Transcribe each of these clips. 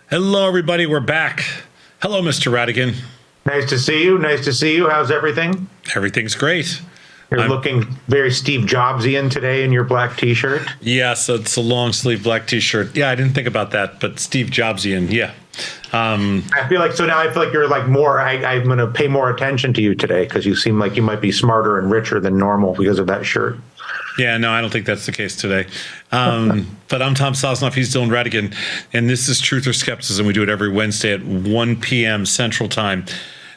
Hello, everybody. We're back. Hello, Mr. Radigan. Nice to see you. Nice to see you. How's everything? Everything's great. You're looking very Steve Jobsian today in your black T-shirt. Yeah, so it's a long sleeve black T-shirt. Yeah, I didn't think about that, but Steve Jobsian, yeah. I feel like you're like more. I'm going to pay more attention to you today because you seem like you might be smarter and richer than normal because of that shirt. Yeah, no, I don't think that's the case today. But I'm Tom Sosnoff. He's Dylan Radigan, and this is Truth or Skepticism. We do it every Wednesday at 1 p.m. Central Time.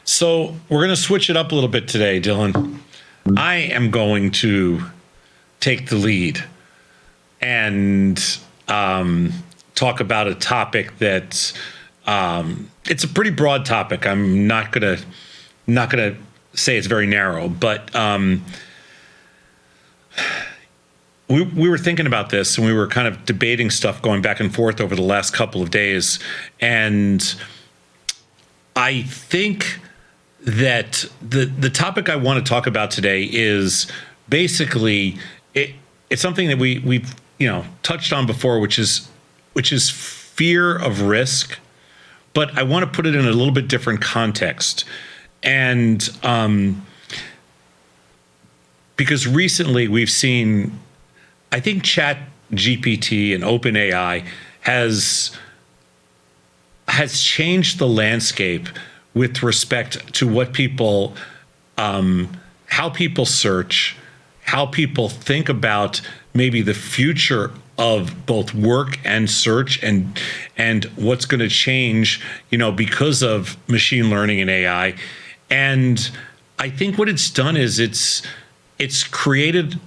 So we're going to switch it up a little bit today, Dylan. I am going to take the lead and talk about a topic that it's a pretty broad topic. I'm not gonna say it's very narrow, but we were thinking about this and we were kind of debating stuff going back and forth over the last couple of days, and I think that the topic I want to talk about today is basically it's something that we've touched on before, which is fear of risk, but I want to put it in a little bit different context. And because recently we've seen, I think Chat GPT and OpenAI has changed the landscape with respect to what people, how people search, how people think about maybe the future of both work and search, and what's going to change, because of machine learning and AI. And I think what it's done is it's created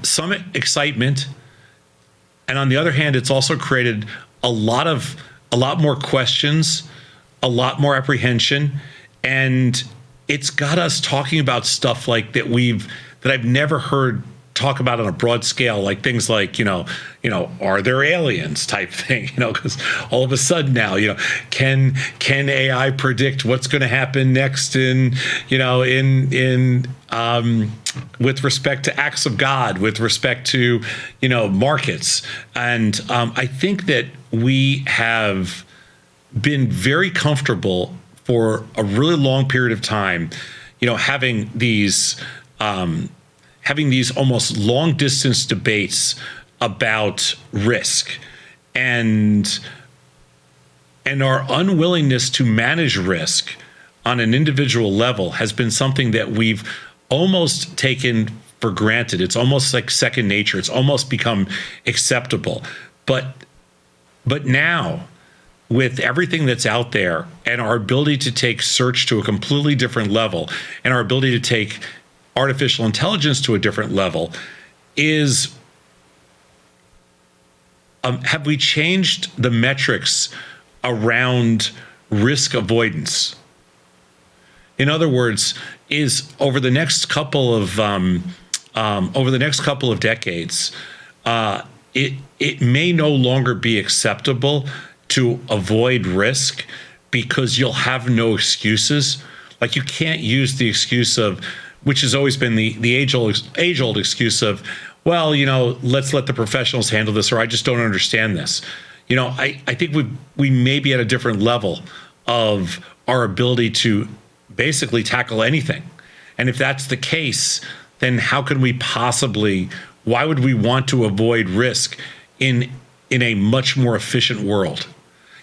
some excitement, and on the other hand, it's also created a lot more questions, a lot more apprehension, and it's got us talking about stuff like that I've never heard talk about on a broad scale, like things like, are there aliens type thing, because all of a sudden now, can AI predict what's going to happen next in with respect to acts of God, with respect to, markets. And I think that we have been very comfortable for a really long period of time, having these almost long distance debates about risk, and our unwillingness to manage risk on an individual level has been something that we've almost taken for granted. It's almost like second nature. It's almost become acceptable. But now, with everything that's out there and our ability to take search to a completely different level, and our ability to take artificial intelligence to a different level, have we changed the metrics around risk avoidance? In other words, is over the next couple of decades, it may no longer be acceptable to avoid risk because you'll have no excuses. Like, you can't use the excuse of, which has always been the age-old excuse of, well, let's let the professionals handle this, or I just don't understand this. I think we may be at a different level of our ability to basically tackle anything. And if that's the case, then how can we why would we want to avoid risk in a much more efficient world?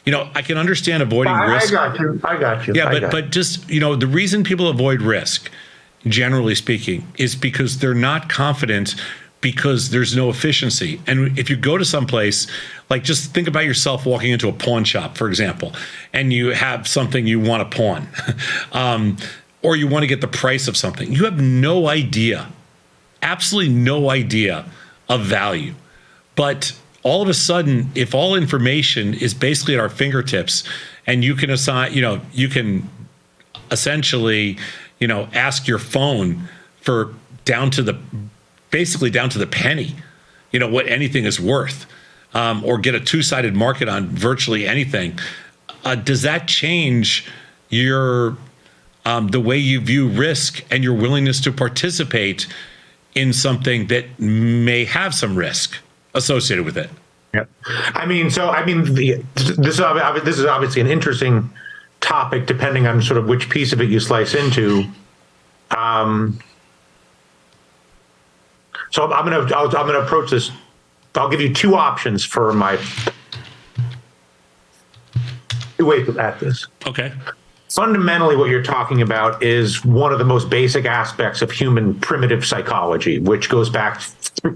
I can understand avoiding risk. I got you. Yeah, but just, the reason people avoid risk, generally speaking, is because they're not confident, because there's no efficiency. And if you go to some place, like, just think about yourself walking into a pawn shop, for example, and you have something you want to pawn, or you want to get the price of something. You have no idea, absolutely no idea of value. But all of a sudden, if all information is basically at our fingertips, and you can assign, you can essentially, ask your phone for basically down to the penny, what anything is worth. or get a two-sided market on virtually anything. Does that change your the way you view risk and your willingness to participate in something that may have some risk associated with it? Yeah, this is obviously an interesting topic, depending on sort of which piece of it you slice into. So I'm gonna approach this. I'll give you two options for my way at this. Okay. Fundamentally, what you're talking about is one of the most basic aspects of human primitive psychology, which goes back,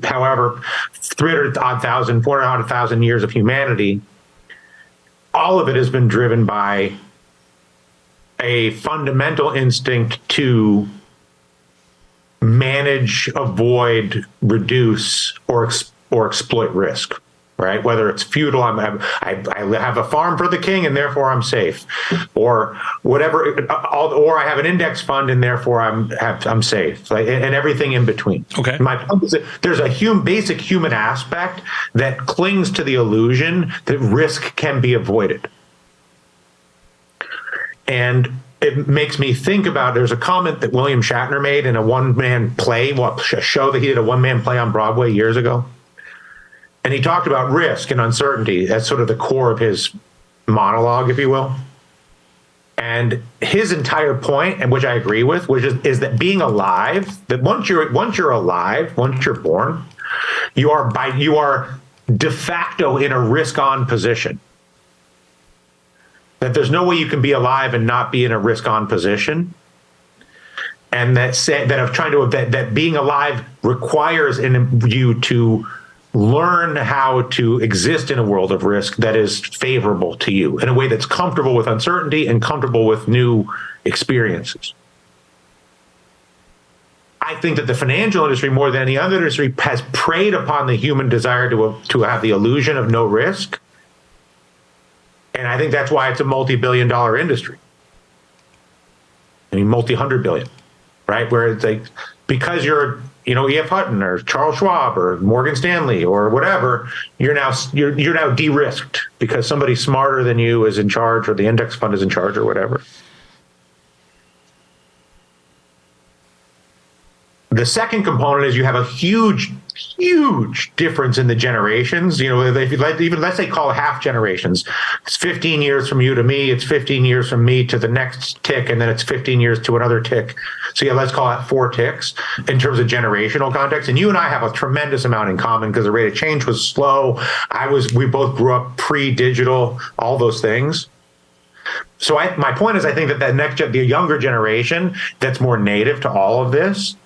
however, 300,000, 400,000 years of humanity. All of it has been driven by a fundamental instinct to manage, avoid, reduce, or exploit risk. Right, whether it's feudal, I have a farm for the king and therefore I'm safe, or whatever, or I have an index fund and therefore I'm safe, and everything in between. Okay. My point is that there's a basic human aspect that clings to the illusion that risk can be avoided, and it makes me think about. There's a comment that William Shatner made in a one-man play, a show that he did, a one-man play on Broadway years ago. And he talked about risk and uncertainty as sort of the core of his monologue, if you will. And his entire point, and which I agree with, which is that being alive, that once you're alive, once you're born, you are de facto in a risk-on position. That there's no way you can be alive and not be in a risk-on position. And that being alive requires you to learn how to exist in a world of risk that is favorable to you in a way that's comfortable with uncertainty and comfortable with new experiences. I think that the financial industry, more than any other industry, has preyed upon the human desire to have the illusion of no risk. And I think that's why it's a multi-billion-dollar industry. I mean, multi-hundred billion, right? Where it's like, because you're E.F. Hutton or Charles Schwab or Morgan Stanley or whatever, you're now de-risked because somebody smarter than you is in charge, or the index fund is in charge, or whatever. The second component is you have a huge difference in the generations. Let's say call half generations. It's 15 years from you to me. It's 15 years from me to the next tick, and then it's 15 years to another tick. So let's call it 4 ticks in terms of generational context. And you and I have a tremendous amount in common because the rate of change was slow. We both grew up pre-digital, all those things. So my point is, I think that the younger generation that's more native to all of this,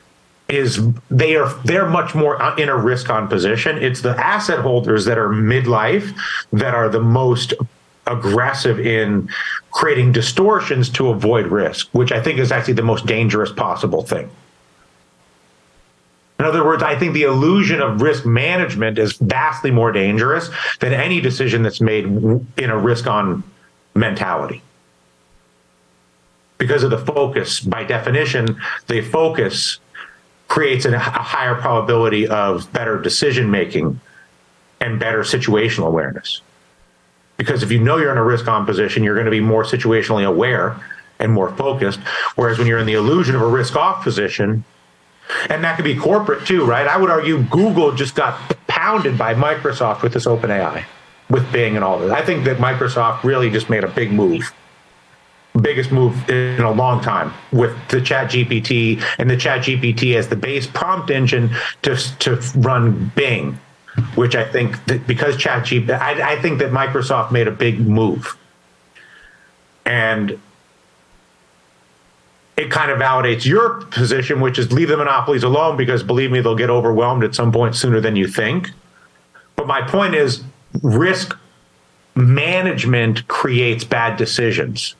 they're much more in a risk-on position. It's the asset holders that are midlife that are the most aggressive in creating distortions to avoid risk, which I think is actually the most dangerous possible thing. In other words, I think the illusion of risk management is vastly more dangerous than any decision that's made in a risk-on mentality. Because of the focus, by definition, the focus creates a higher probability of better decision-making and better situational awareness. Because if you know you're in a risk-on position, you're going to be more situationally aware and more focused. Whereas when you're in the illusion of a risk-off position, and that could be corporate too, right? I would argue Google just got pounded by Microsoft with this OpenAI, with Bing and all this. I think that Microsoft really just made a big move. Biggest move in a long time with the ChatGPT, and the ChatGPT as the base prompt engine to run Bing, which I think that because ChatGPT, I think that Microsoft made a big move, and it kind of validates your position, which is leave the monopolies alone, because believe me, they'll get overwhelmed at some point sooner than you think. But my point is, risk management creates bad decisions.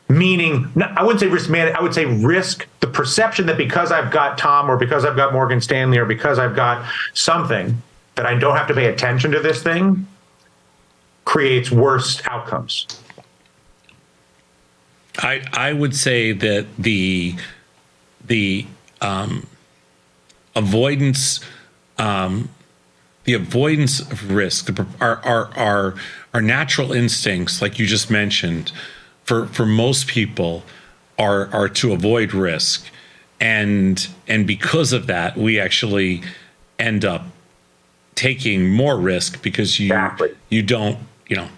Meaning, I wouldn't say risk management, I would say risk, the perception that because I've got Tom, or because I've got Morgan Stanley, or because I've got something, that I don't have to pay attention to this thing, creates worse outcomes. I would say that the avoidance the avoidance of risk, our natural instincts, like you just mentioned, for most people, are to avoid risk, and because of that, we actually end up taking more risk because Exactly. you don't,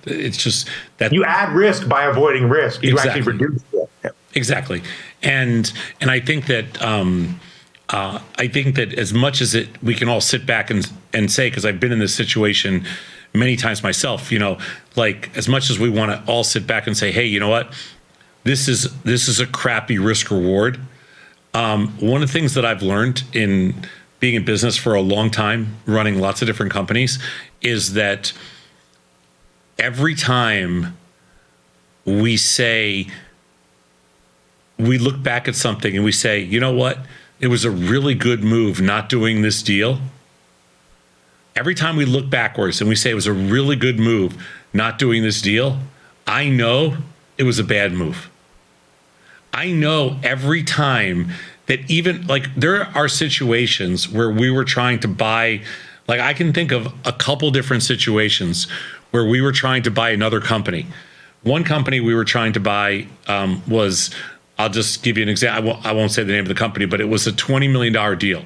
it's just that You add risk by avoiding risk. You Exactly. actually reduce risk. exactly, and I think that as much as we can all sit back and say, because I've been in this situation many times myself, like as much as we want to all sit back and say, hey, you know what, this is a crappy risk reward. One of the things that I've learned in being in business for a long time, running lots of different companies, is that every time we look back at something and we say, you know what, it was a really good move not doing this deal. Every time we look backwards and we say it was a really good move not doing this deal, I know it was a bad move. I know every time that, even like, there are situations where we were trying to buy, like I can think of a couple different situations where we were trying to buy another company. One company we were trying to buy was, I'll just give you an example. I won't say the name of the company, but it was a $20 million deal.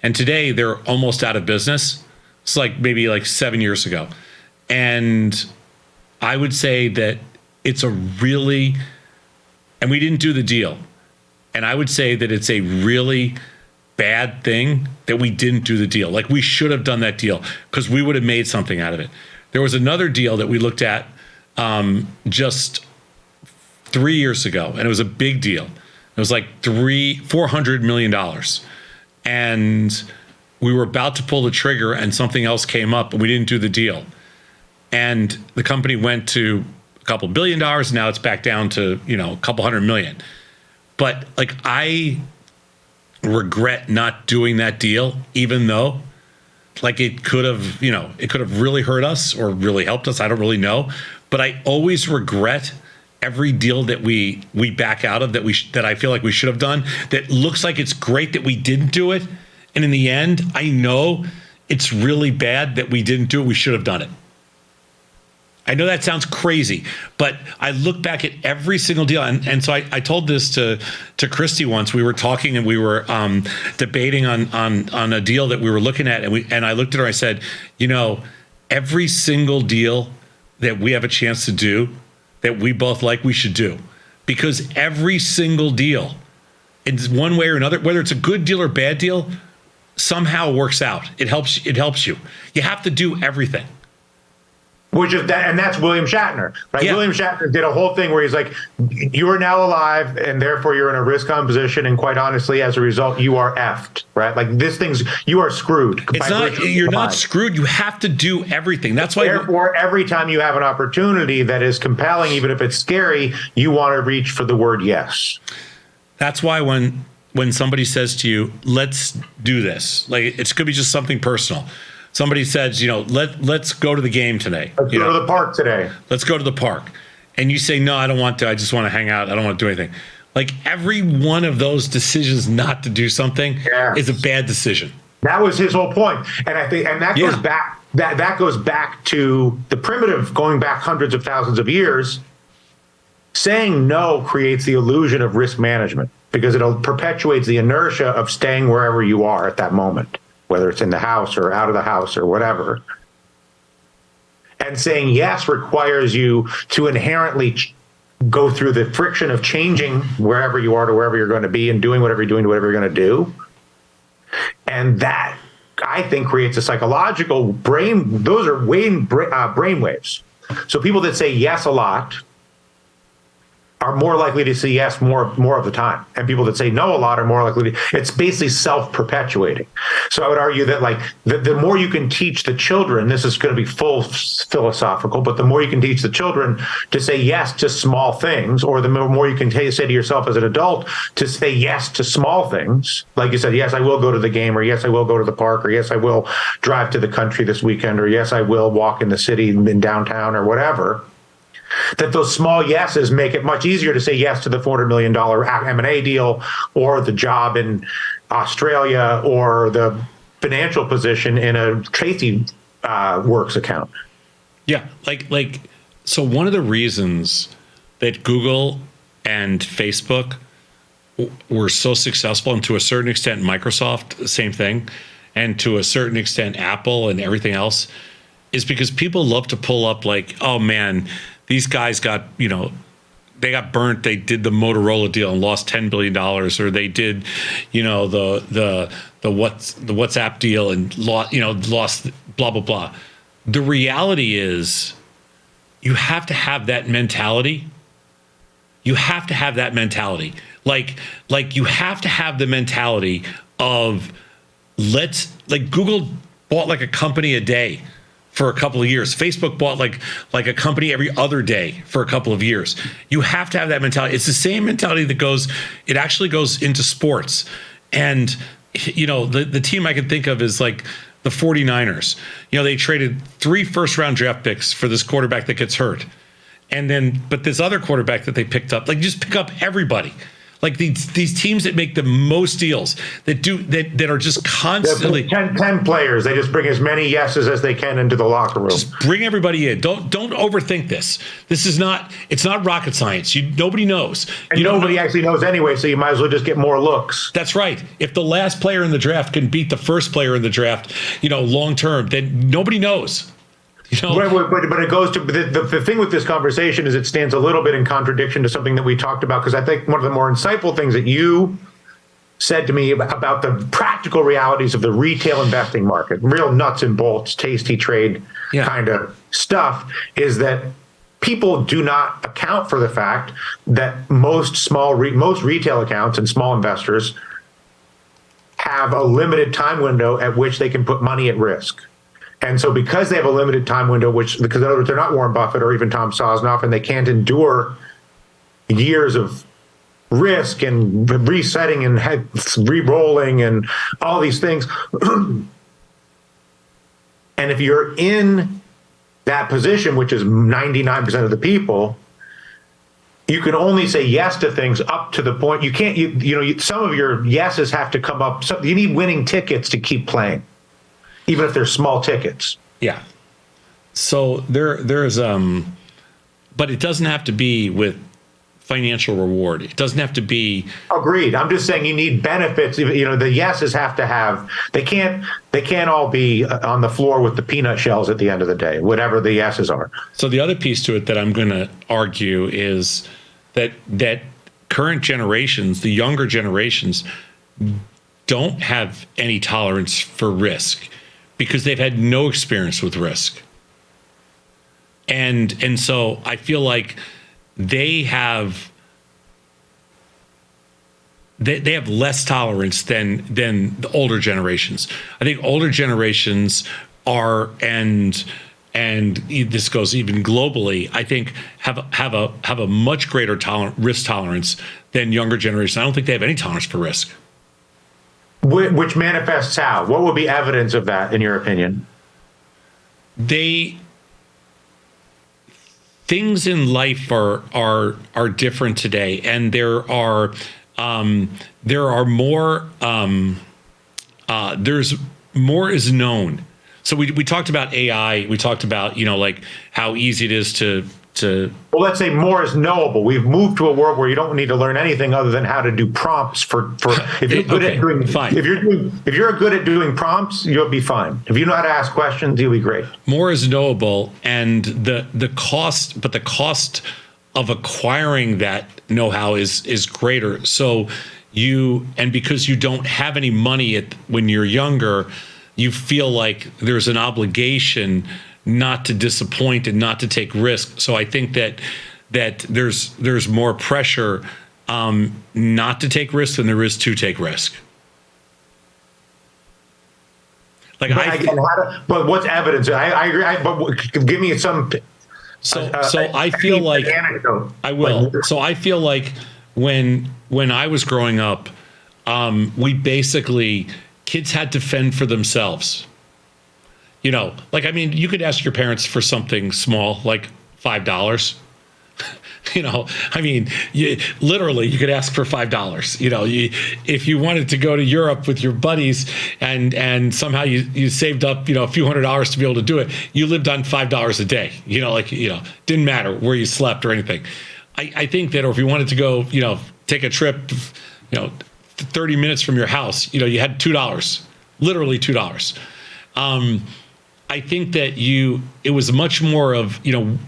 And today they're almost out of business. It's like maybe like 7 years ago. And I would say that it's a really, and we didn't do the deal. And I would say that it's a really bad thing that we didn't do the deal. Like, we should have done that deal because we would have made something out of it. There was another deal that we looked at just 3 years ago, and it was a big deal. It was like $400 million. And we were about to pull the trigger and something else came up and we didn't do the deal. And the company went to a couple $1 billion. Now it's back down to, a couple $100 million. But like, I regret not doing that deal, even though like it could have really hurt us or really helped us. I don't really know. But I always regret every deal that we back out of that I feel like we should have done, that looks like it's great that we didn't do it. And in the end, I know it's really bad that we didn't do it. We should have done it. I know that sounds crazy, but I look back at every single deal. And so I told this to Christy once. We were talking and we were debating on a deal that we were looking at. And I looked at her, I said, every single deal that we have a chance to do that we both like, we should do. Because every single deal, in one way or another, whether it's a good deal or bad deal, somehow works out. It helps you. You have to do everything. Which is that, and that's William Shatner, right? Yeah. William Shatner did a whole thing where he's like, you are now alive, and therefore you're in a risk-on position, and quite honestly, as a result, you are effed, right? Like, you are screwed. You're not screwed. You have to do everything. That's why. Therefore, every time you have an opportunity that is compelling, even if it's scary, you want to reach for the word yes. That's why when somebody says to you, let's do this, like, it's could be just something personal. Somebody says, let's go to the game today. Let's go to the park today. Let's go to the park. And you say, no, I don't want to. I just want to hang out. I don't want to do anything. Like, every one of those decisions not to do something is a bad decision. That was his whole point. And I think, and that goes back, that goes back to the primitive, going back hundreds of thousands of years. Saying no creates the illusion of risk management because it perpetuates the inertia of staying wherever you are at that moment, whether it's in the house or out of the house or whatever. And saying yes requires you to inherently go through the friction of changing wherever you are to wherever you're going to be and doing whatever you're doing to whatever you're going to do. And that, I think, creates a psychological those are brain waves. So people that say yes a lot are more likely to say yes more of the time. And people that say no a lot are more likely to, it's basically self-perpetuating. So I would argue that, like, the more you can teach the children, this is going to be full philosophical, but the more you can teach the children to say yes to small things, or the more you can say to yourself as an adult to say yes to small things, like you said, yes, I will go to the game, or yes, I will go to the park, or yes, I will drive to the country this weekend, or yes, I will walk in the city in downtown, or whatever. That those small yeses make it much easier to say yes to the $400 million M&A deal, or the job in Australia, or the financial position in a Tracy Works account. Yeah, so one of the reasons that Google and Facebook were so successful, and to a certain extent Microsoft, same thing, and to a certain extent Apple and everything else, is because people love to pull up like, oh man, these guys got, they got burnt. They did the Motorola deal and lost $10 billion, or they did, the WhatsApp deal and lost blah, blah, blah. The reality is you have to have that mentality. You have to have that mentality. Like you have to have the mentality of Google bought like a company a day for a couple of years. Facebook bought like a company every other day for a couple of years. You have to have that mentality. It's the same mentality it actually goes into sports. And, the team I can think of is like the 49ers. They traded 3 first-round draft picks for this quarterback that gets hurt. But this other quarterback that they picked up, just pick up everybody. Like these teams that make the most deals, that are just constantly 10 players. They just bring as many yeses as they can into the locker room. Just bring everybody in. Don't overthink this. It's not rocket science. Nobody knows. And nobody actually knows anyway, so you might as well just get more looks. That's right. If the last player in the draft can beat the first player in the draft, long term, then nobody knows. But it goes to the thing with this conversation is it stands a little bit in contradiction to something that we talked about, because I think one of the more insightful things that you said to me about the practical realities of the retail investing market, real nuts and bolts, tasty trade kind of stuff, is that people do not account for the fact that most retail accounts and small investors have a limited time window at which they can put money at risk. And so because they have a limited time window, because in other words, they're not Warren Buffett or even Tom Sosnoff, and they can't endure years of risk and resetting and re-rolling and all these things. And if you're in that position, which is 99% of the people, you can only say yes to things up to the point you can't, some of your yeses have to come up. You need winning tickets to keep playing, even if they're small tickets. Yeah. So there's but it doesn't have to be with financial reward. It doesn't have to be. Agreed. I'm just saying you need benefits. The yeses have to have. They can't all be on the floor with the peanut shells at the end of the day, whatever the yeses are. So the other piece to it that I'm going to argue is that current generations, the younger generations, don't have any tolerance for risk, because they've had no experience with risk. And so I feel like they have less tolerance than the older generations. I think older generations are, and this goes even globally, I think have a much greater risk tolerance than younger generations. I don't think they have any tolerance for risk. Which manifests how? What would be evidence of that, in your opinion? Things in life are different today, and there are more. There's more is known. So we talked about AI. We talked about how easy it is to. Well, let's say more is knowable. We've moved to a world where you don't need to learn anything other than how to do prompts for if you're good at doing fine. If you're good at doing prompts, you'll be fine. If you know how to ask questions, you'll be great. More is knowable, and the cost of acquiring that know-how is greater. So because you don't have any money when you're younger, you feel like there's an obligation not to disappoint and not to take risks. So I think that there's more pressure not to take risks than there is to take risk. But what's evidence? I agree. But give me some. So I feel like anecdote. I will. So I feel like when I was growing up, kids had to fend for themselves. You could ask your parents for something small, like $5. I mean, literally, you could ask for $5. If you wanted to go to Europe with your buddies and somehow you saved up, a few $100s to be able to do it, you lived on $5 a day. Didn't matter where you slept or anything. I think that, or if you wanted to go, take a trip, 30 minutes from your house, you had $2, literally $2. I think that it was much more of,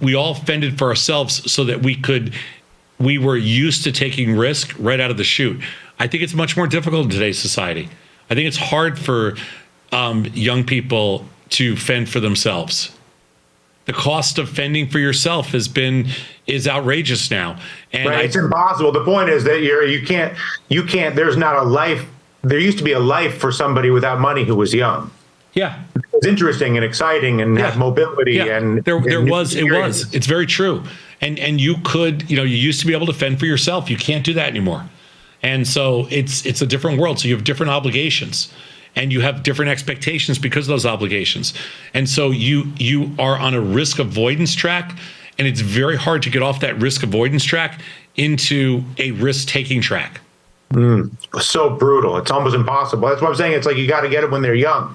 we all fended for ourselves so that we were used to taking risk right out of the chute. I think it's much more difficult in today's society. I think it's hard for young people to fend for themselves. The cost of fending for yourself is outrageous now. And right, it's impossible. The point is that you can't, there's not a life. There used to be a life for somebody without money who was young. Yeah. It's interesting and exciting and had mobility and it's very true. And you could, you used to be able to fend for yourself. You can't do that anymore. And so it's a different world. So you have different obligations and you have different expectations because of those obligations. And so you are on a risk avoidance track, and it's very hard to get off that risk avoidance track into a risk-taking track. So brutal. It's almost impossible. That's what I'm saying. It's like you got to get it when they're young.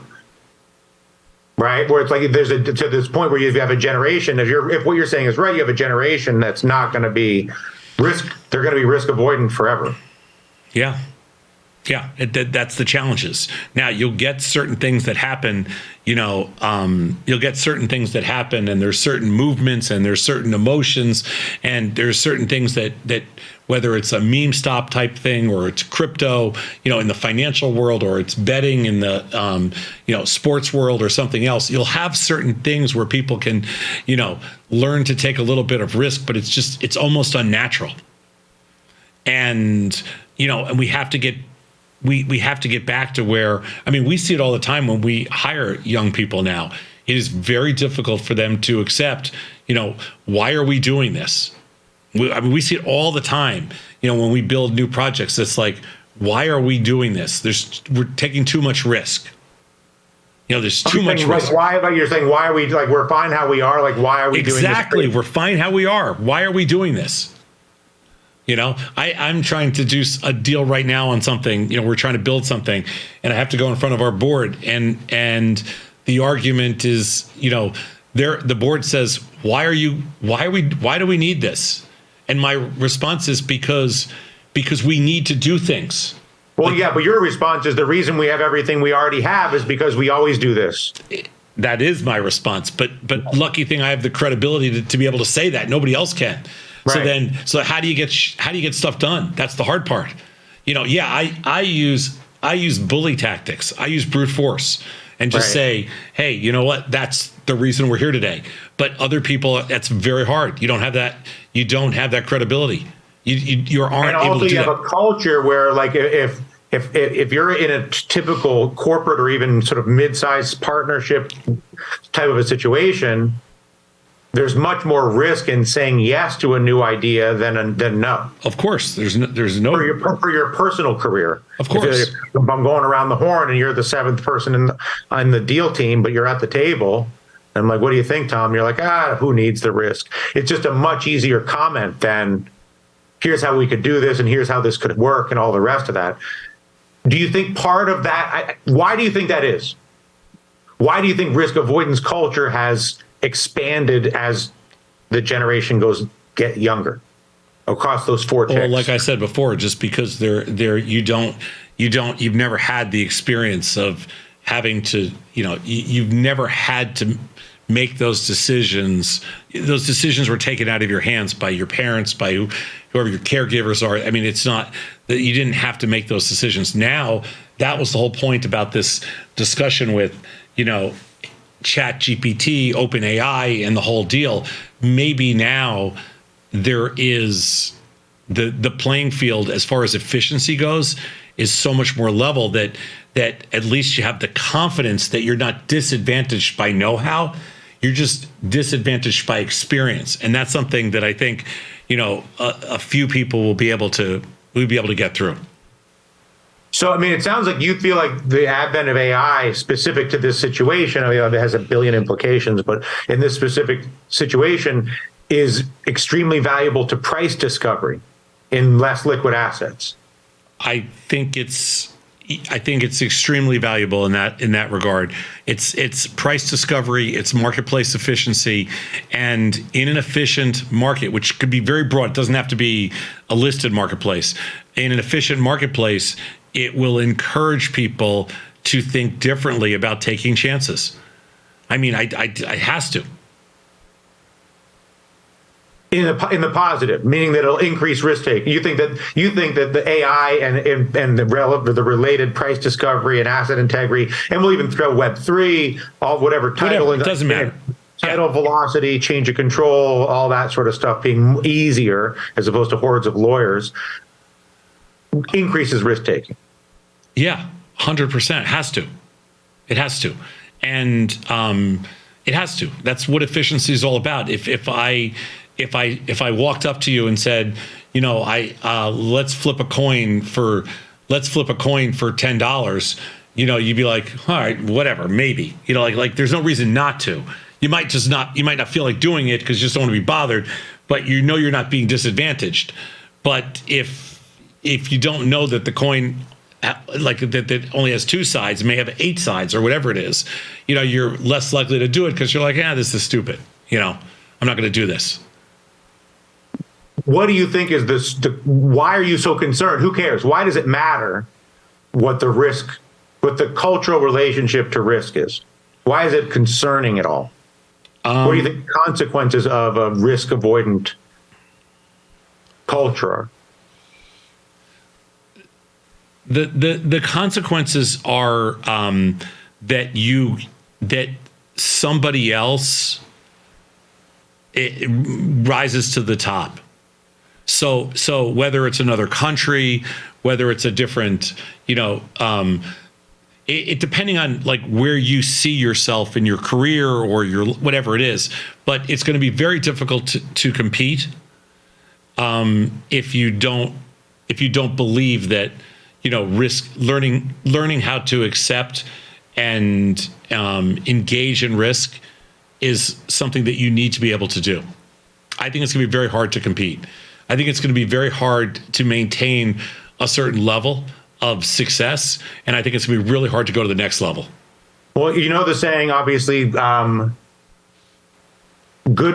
Right, where it's like there's to this point where you have a generation. If what you're saying is right, you have a generation that's not going to be risk. They're going to be risk avoidant forever. Yeah, that's the challenges. Now you'll get certain things that happen. You'll get certain things that happen, and there's certain movements, and there's certain emotions, and there's certain things that whether it's a meme stop type thing or it's crypto, in the financial world, or it's betting in the, sports world or something else, you'll have certain things where people can, learn to take a little bit of risk, but it's almost unnatural. And, and we have to get back to where, we see it all the time when we hire young people now. It is very difficult for them to accept, why are we doing this? We see it all the time, when we build new projects. It's like, why are we doing this? We're taking too much risk. There's too much risk. You're saying, why are we, we're fine how we are? Why are we doing this? Exactly. We're fine how we are. Why are we doing this? I'm trying to do a deal right now on something. We're trying to build something, and I have to go in front of our board, and the argument is, the board says, why do we need this? And my response is because we need to do things. Well, yeah, but your response is the reason we have everything we already have is because we always do this. That is my response. But lucky thing I have the credibility to be able to say that. Nobody else can. Right. So how do you get stuff done? That's the hard part. I use bully tactics. I use brute force and just say, hey, you know what? That's the reason we're here today. But other people, that's very hard. You don't have that. You don't have that credibility. You aren't able to do that. And also you have a culture where, if you're in a typical corporate or even sort of mid-sized partnership type of a situation, there's much more risk in saying yes to a new idea than no. Of course, there's no for your personal career. Of course, if I'm going around the horn and you're the seventh person on the deal team, but you're at the table. I'm like, what do you think, Tom? You're like, who needs the risk? It's just a much easier comment than here's how we could do this and here's how this could work and all the rest of that. Do you think part of that? Why do you think that is? Why do you think risk avoidance culture has expanded as the generation get younger across those four ticks? Well, like I said before, just because you've never had the experience of having to, you've never had to make those decisions. Those decisions were taken out of your hands by your parents, by whoever your caregivers are. It's not that you didn't have to make those decisions. Now, that was the whole point about this discussion with, Chat GPT, OpenAI, and the whole deal. Maybe now there is the playing field as far as efficiency goes is so much more level that at least you have the confidence that you're not disadvantaged by know-how. You're just disadvantaged by experience, and that's something that I think a few people will be able to get through. So, it sounds like you feel like the advent of AI specific to this situation, it has a billion implications, but in this specific situation, is extremely valuable to price discovery in less liquid assets? I think it's extremely valuable in that regard. It's price discovery, it's marketplace efficiency, and in an efficient market, which could be very broad, it doesn't have to be a listed marketplace. In an efficient marketplace, it will encourage people to think differently about taking chances. I mean, it has to. In the positive, meaning that it'll increase risk taking. You think that the AI and the related price discovery and asset integrity, and we'll even throw Web3, all whatever title, it doesn't matter. Title, velocity, change of control, all that sort of stuff being easier as opposed to hordes of lawyers, increases risk taking. Yeah, 100%. It has to, and it has to. That's what efficiency is all about. If I walked up to you and said, you know, let's flip a coin for $10, you know, you'd be like, all right, whatever, maybe, you know, like there's no reason not to. You might not feel like doing it because you just don't want to be bothered, but you know you're not being disadvantaged. But if you don't know that the coin, like that only has two sides, may have 8 sides or whatever it is, you know, you're less likely to do it because you're like, this is stupid. You know, I'm not going to do this. What do you think is this? Why are you so concerned? Who cares? Why does it matter what the cultural relationship to risk is? Why is it concerning at all? What do you think the consequences of a risk avoidant culture are? The consequences are that somebody else rises to the top. So whether it's another country, whether it's a different, you know, it depending on like where you see yourself in your career or your whatever it is, but it's going to be very difficult to compete if you don't believe that, you know, learning how to accept and engage in risk is something that you need to be able to do. I think it's going to be very hard to compete. I think it's going to be very hard to maintain a certain level of success, and I think it's going to be really hard to go to the next level. Well, you know the saying, obviously, good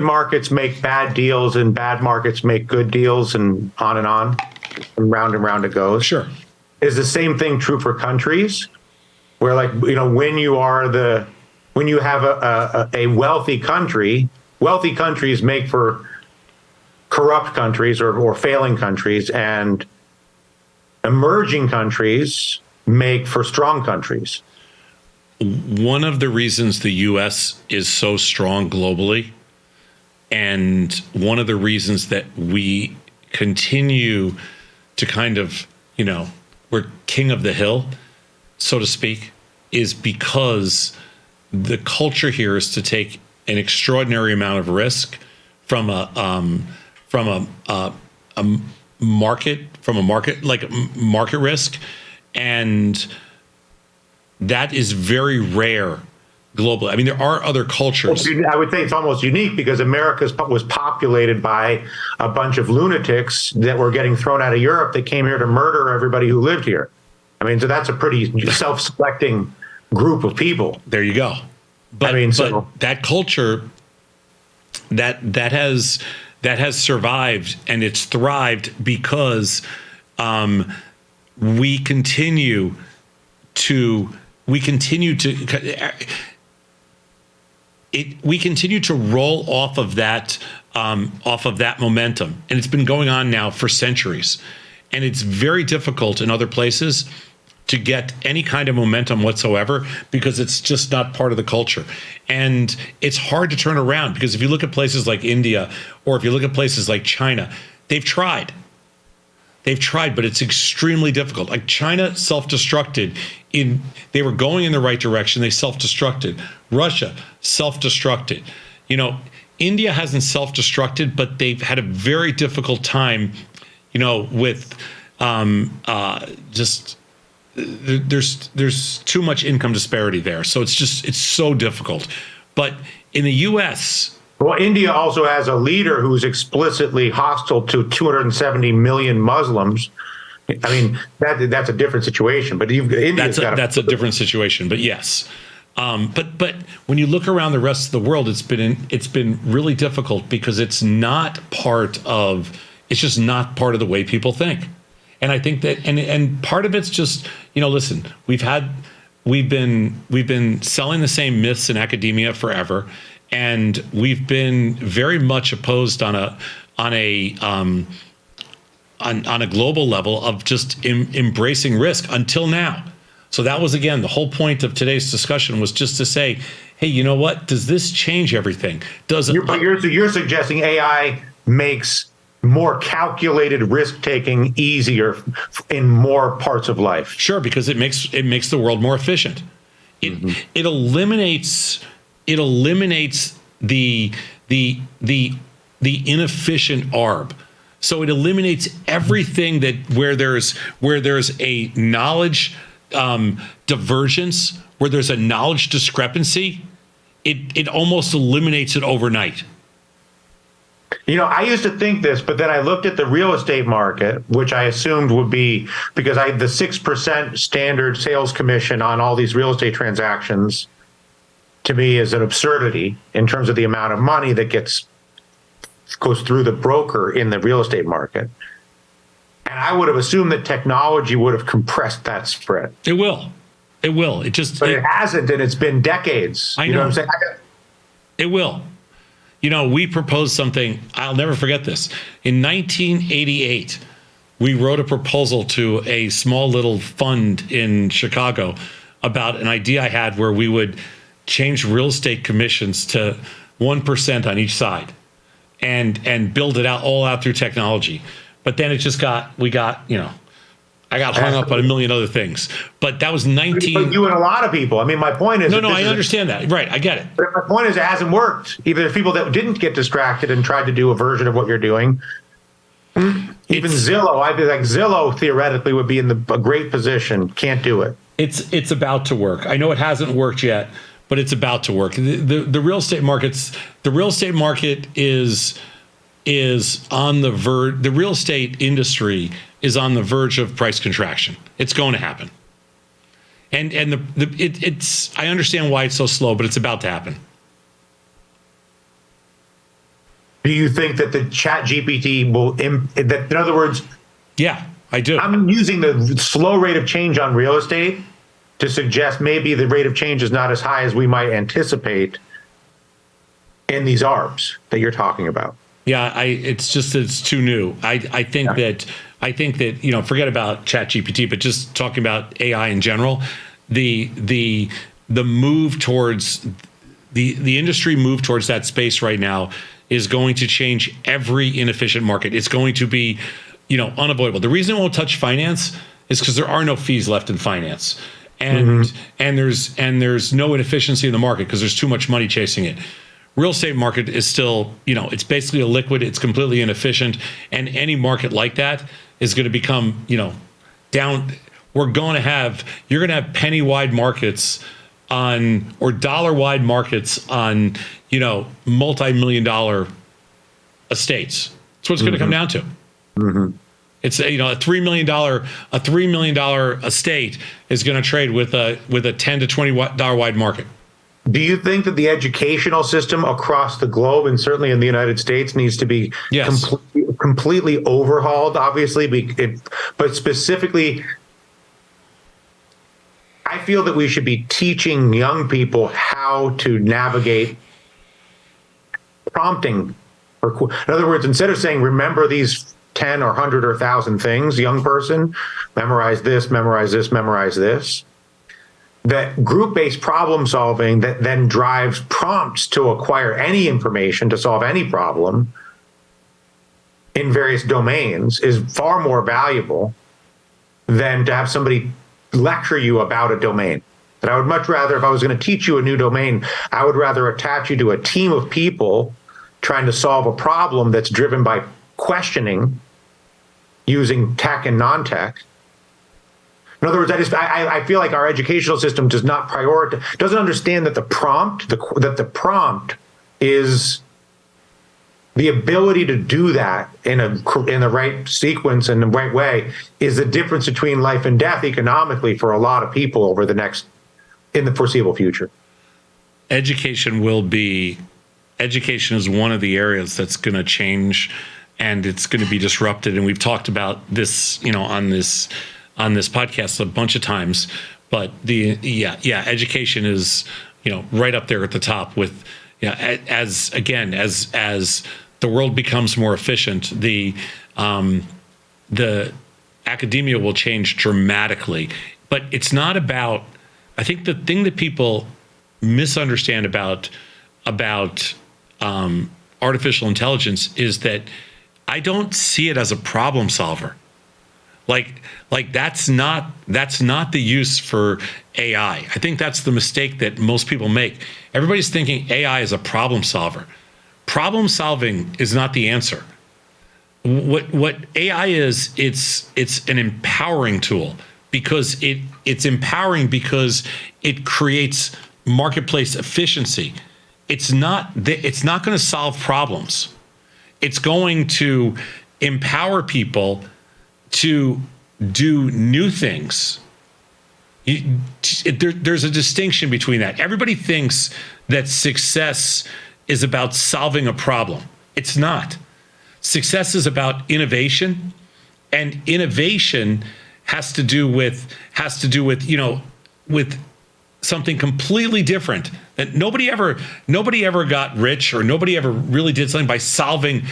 markets make bad deals and bad markets make good deals, and on, and round it goes. Sure. Is the same thing true for countries? Where, like, you know, when you have a wealthy country, wealthy countries make for corrupt countries or failing countries, and emerging countries make for strong countries. One of the reasons the U.S. is so strong globally, and one of the reasons that we continue to kind of, you know, we're king of the hill, so to speak, is because the culture here is to take an extraordinary amount of risk from a market risk, and that is very rare globally. I mean, there are other cultures. I would say it's almost unique because America was populated by a bunch of lunatics that were getting thrown out of Europe that came here to murder everybody who lived here. I mean, so that's a pretty self-selecting group of people. There you go. But, I mean, but that culture that has survived, and it's thrived because we continue to roll off of that momentum, and it's been going on now for centuries, and it's very difficult in other places to get any kind of momentum whatsoever because it's just not part of the culture. And it's hard to turn around because if you look at places like India or if you look at places like China, they've tried, but it's extremely difficult. Like China self-destructed they were going in the right direction. They self-destructed. Russia self-destructed. You know, India hasn't self-destructed, but they've had a very difficult time, you know, with just there's too much income disparity there. So it's so difficult. But in the US, Well, India also has a leader who's explicitly hostile to 270 million Muslims. I mean, that's a different situation. But India's that's a different situation. But yes, but when you look around the rest of the world, it's been really difficult because it's just not part of the way people think. And I think that and part of it's just, listen, we've been selling the same myths in academia forever, and we've been very much opposed on a global level of just embracing risk until now. So that was, again, the whole point of today's discussion, was just to say, hey, you know what? Does this change everything? But you're suggesting AI makes more calculated risk-taking easier in more parts of life? Sure, because it makes the world more efficient. It eliminates the inefficient arb. So it eliminates everything that where there's a knowledge divergence, where there's a knowledge discrepancy. It almost eliminates it overnight. I used to think this, but then I looked at the real estate market, which I assumed would be because the 6% standard sales commission on all these real estate transactions, to me, is an absurdity in terms of the amount of money that goes through the broker in the real estate market. And I would have assumed that technology would have compressed that spread. It will. But it hasn't, and it's been decades. I know. You know what I'm saying? It will. We proposed something, I'll never forget this. In 1988, we wrote a proposal to a small little fund in Chicago about an idea I had where we would change real estate commissions to 1% on each side and build it all out through technology. But then I got hung up on a million other things. But that was 19. But you and a lot of people. I mean, my point is. No, I understand that. Right, I get it. But my point is, it hasn't worked. Even the people that didn't get distracted and tried to do a version of what you're doing. Even Zillow, I feel like Zillow theoretically would be in a great position. Can't do it. It's about to work. I know it hasn't worked yet, but it's about to work. The real estate market is on the verge. The real estate industry is on the verge of price contraction. It's going to happen. And it's I understand why it's so slow, but it's about to happen. Do you think that the Chat GPT will, in other words? Yeah, I do. I'm using the slow rate of change on real estate to suggest maybe the rate of change is not as high as we might anticipate in these ARBs that you're talking about. Yeah, it's too new. I think that forget about ChatGPT, but just talking about AI in general, the move towards the industry move towards that space right now is going to change every inefficient market. It's going to be, unavoidable. The reason it won't touch finance is because there are no fees left in finance, and there's no inefficiency in the market because there's too much money chasing it. Real estate market is still, it's basically a liquid. It's completely inefficient, and any market like that is going to become, down. You're going to have penny-wide markets or dollar-wide markets on, multi-million-dollar estates. That's what it's going to come down to. Mm-hmm. It's a $3 million estate is going to trade with a $10 to $20 wide market. Do you think that the educational system across the globe, and certainly in the United States, needs to be completely overhauled? Obviously, but specifically, I feel that we should be teaching young people how to navigate prompting. In other words, instead of saying, remember these 10 or 100 or 1,000 things, young person, memorize this, memorize this, memorize this. That group-based problem solving that then drives prompts to acquire any information to solve any problem in various domains is far more valuable than to have somebody lecture you about a domain. That I would much rather, if I was going to teach you a new domain, I would rather attach you to a team of people trying to solve a problem that's driven by questioning using tech and non-tech. In other words, I feel like our educational system doesn't understand that the prompt is the ability to do that in the right sequence and the right way is the difference between life and death economically for a lot of people in the foreseeable future. Education is one of the areas that's going to change, and it's going to be disrupted. And we've talked about this, on this podcast a bunch of times. But education is, right up there at the top with, as the world becomes more efficient, the academia will change dramatically. But it's not about. I think the thing that people misunderstand about artificial intelligence is that I don't see it as a problem solver. Like that's not the use for AI. I think that's the mistake that most people make. Everybody's thinking AI is a problem solver. Problem solving is not the answer. What AI is, it's an empowering tool, because it's empowering because it creates marketplace efficiency. It's not going to solve problems. It's going to empower people to do new things. There's a distinction between that. Everybody thinks that success is about solving a problem. It's not. Success is about innovation, and innovation has to do with with something completely different. That nobody ever got rich, or nobody ever really did something by solving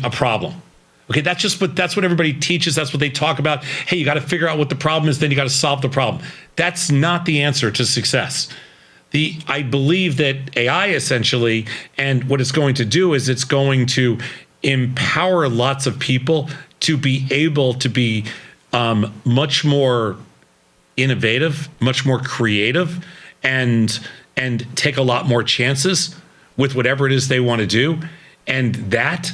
a problem. Okay, that's what everybody teaches. That's what they talk about. Hey, you got to figure out what the problem is, then you got to solve the problem. That's not the answer to success. I believe that AI essentially, and what it's going to do is it's going to empower lots of people to be able to be much more innovative, much more creative, and take a lot more chances with whatever it is they want to do. And that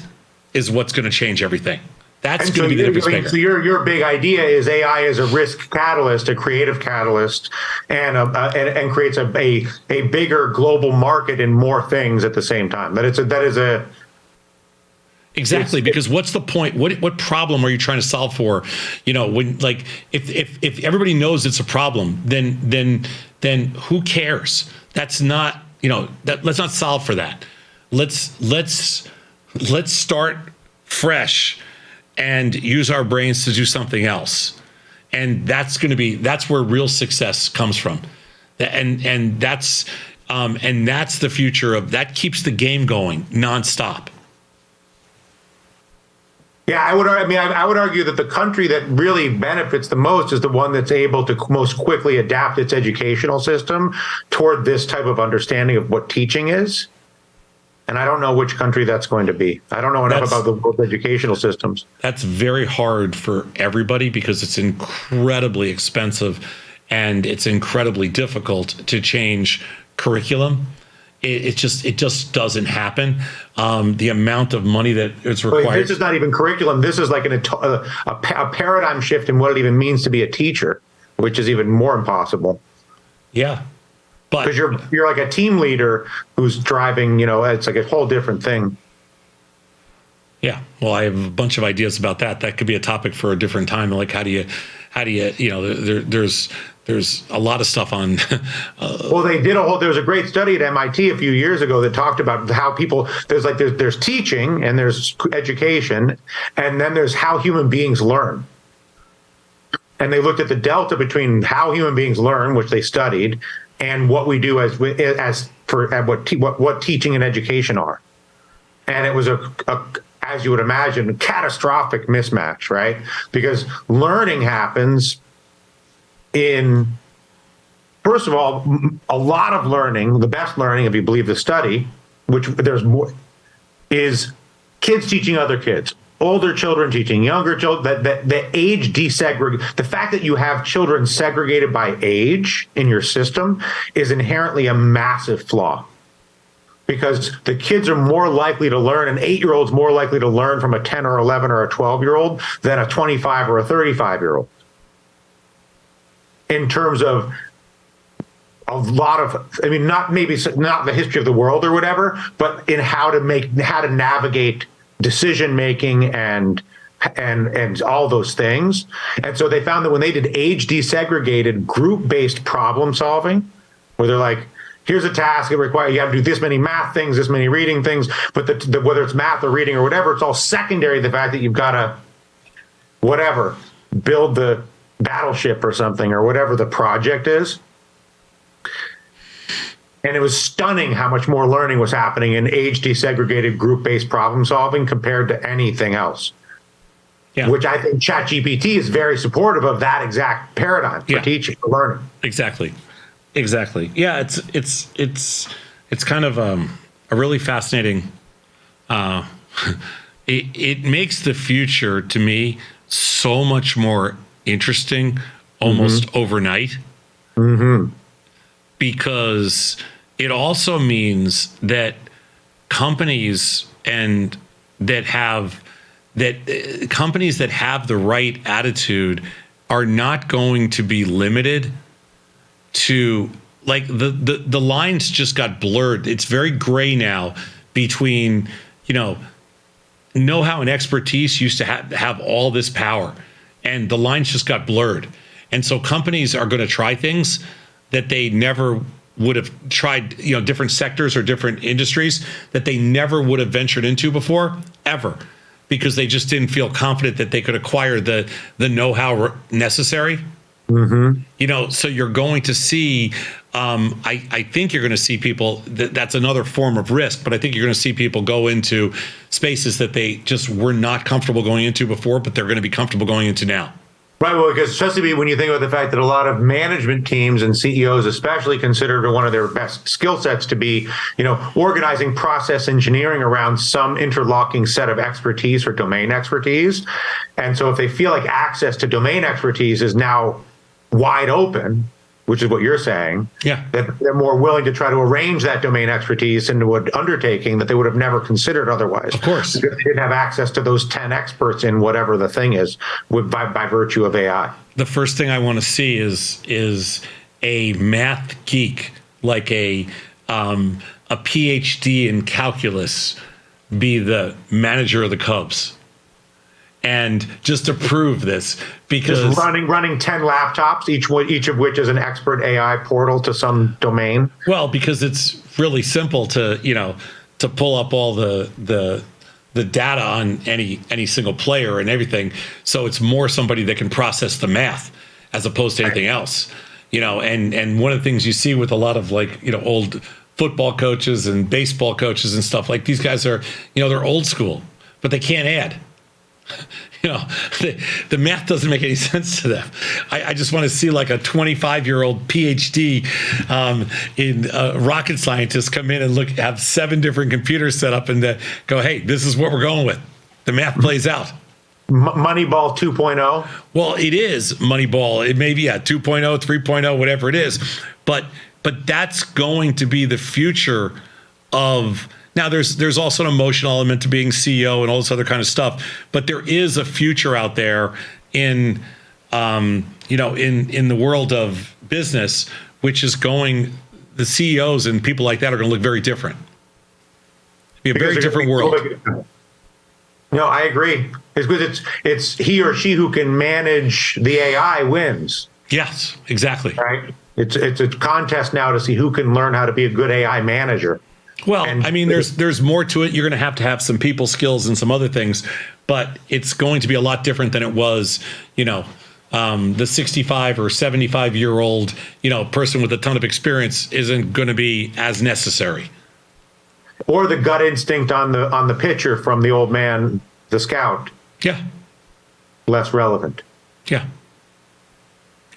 is what's going to change everything. That's going to be the difference maker. So your big idea is AI is a risk catalyst, a creative catalyst, and creates a bigger global market in more things at the same time. Exactly, because what's the point? What problem are you trying to solve for? When if everybody knows it's a problem, then who cares? That's not let's not solve for that. Let's start fresh and use our brains to do something else, and that's where real success comes from, and that's the future that keeps the game going nonstop. Yeah, I would argue that the country that really benefits the most is the one that's able to most quickly adapt its educational system toward this type of understanding of what teaching is. And I don't know which country that's going to be. I don't know enough about the world's educational systems. That's very hard for everybody because it's incredibly expensive and it's incredibly difficult to change curriculum. It just doesn't happen. The amount of money that it's required. But this is not even curriculum. This is like a paradigm shift in what it even means to be a teacher, which is even more impossible. Yeah. Because you're like a team leader who's driving, it's like a whole different thing. Yeah. Well, I have a bunch of ideas about that. That could be a topic for a different time. Like how do you there's a lot of stuff on. Well, there was a great study at MIT a few years ago that talked about how people, there's teaching and there's education, and then there's how human beings learn. And they looked at the delta between how human beings learn, which they studied, and what we do what teaching and education are. And it was as you would imagine, a catastrophic mismatch, right? Because learning happens first of all, a lot of learning, the best learning, if you believe the study, which there's more, is kids teaching other kids, older children teaching younger children. The age desegregate, the fact that you have children segregated by age in your system is inherently a massive flaw. Because the kids are more likely to learn, an 8-year-old's more likely to learn from a 10 or 11 or a 12-year-old than a 25 or a 35-year-old. In terms of a lot of, I mean, not the history of the world or whatever, but in how to navigate decision making and all those things. And so they found that when they did age desegregated group based problem solving, where they're like, here's a task, you have to do this many math things, this many reading things, but whether it's math or reading or whatever, it's all secondary to the fact that you've got to whatever build the battleship or something or whatever the project is. And it was stunning how much more learning was happening in age desegregated group-based problem solving compared to anything else. Yeah. Which I think ChatGPT is very supportive of that exact paradigm for teaching, for learning. Exactly. Yeah, it's kind of a really fascinating. It makes the future to me so much more interesting, almost overnight. Because it also means that companies that have the right attitude are not going to be limited to, like, the lines just got blurred. It's very gray now between, know-how and expertise used to have all this power, and the lines just got blurred. And so companies are going to try things that they never would have tried, different sectors or different industries that they never would have ventured into before, ever, because they just didn't feel confident that they could acquire the know-how necessary. So you're going to see, I think you're going to see people, that's another form of risk, but I think you're going to see people go into spaces that they just were not comfortable going into before, but they're going to be comfortable going into now. Right, well, because especially when you think about the fact that a lot of management teams and CEOs especially consider one of their best skill sets to be, organizing process engineering around some interlocking set of expertise or domain expertise. And so if they feel like access to domain expertise is now wide open, which is what you're saying, that they're more willing to try to arrange that domain expertise into an undertaking that they would have never considered otherwise. Of course. Because they didn't have access to those 10 experts in whatever the thing is by virtue of AI. The first thing I want to see is a math geek, like a PhD in calculus, be the manager of the Cubs. And just to prove this, because just running 10 laptops, each of which is an expert AI portal to some domain. Well, because it's really simple to pull up all the data on any single player and everything. So it's more somebody that can process the math as opposed to anything else. And one of the things you see with a lot of old football coaches and baseball coaches and stuff, like, these guys are, they're old school, but they can't add. The math doesn't make any sense to them. I just want to see like a 25-year-old PhD in rocket scientist come in and have 7 different computers set up and go, hey, this is what we're going with. The math plays out. Moneyball 2.0. Well, it is Moneyball. It may be 2.0, 3.0, whatever it is. But that's going to be the future of. Now, there's also an emotional element to being CEO and all this other kind of stuff, but there is a future out there in the world of business, which is the CEOs and people like that are going to look very different. It'll be a very different world. No, I agree. It's because it's he or she who can manage the AI wins. Yes, exactly. Right. It's a contest now to see who can learn how to be a good AI manager. Well, there's more to it. You're going to have some people skills and some other things, but it's going to be a lot different than it was, the 65 or 75-year-old, person with a ton of experience isn't going to be as necessary. Or the gut instinct on the pitcher from the old man, the scout. Yeah. Less relevant. Yeah.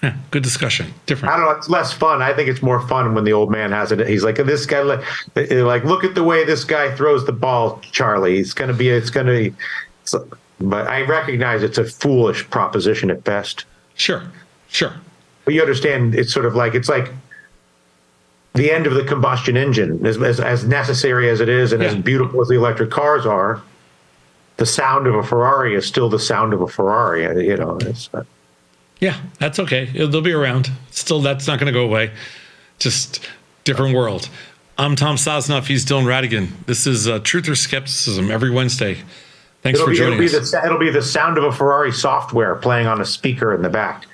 Yeah, good discussion. Different. I don't know. It's less fun. I think it's more fun when the old man has it. He's like, this guy, look at the way this guy throws the ball, Charlie. It's going to be. But I recognize it's a foolish proposition at best. Sure. But you understand, it's sort of like, it's like the end of the combustion engine, as necessary as it is, and as beautiful as the electric cars are. The sound of a Ferrari is still the sound of a Ferrari. Yeah, that's okay. They'll be around. Still, that's not going to go away. just different world. I'm Tom Sosnoff. He's Dylan Radigan. This is Truth or Skepticism every Wednesday. Thanks for joining us. It'll be the sound of a Ferrari software playing on a speaker in the back.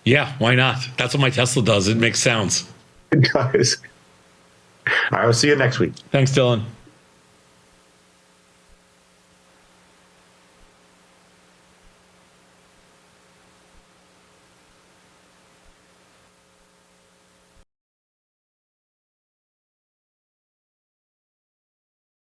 Yeah, why not? That's what my Tesla does. It makes sounds. It does. All right, we'll see you next week. Thanks, Dylan.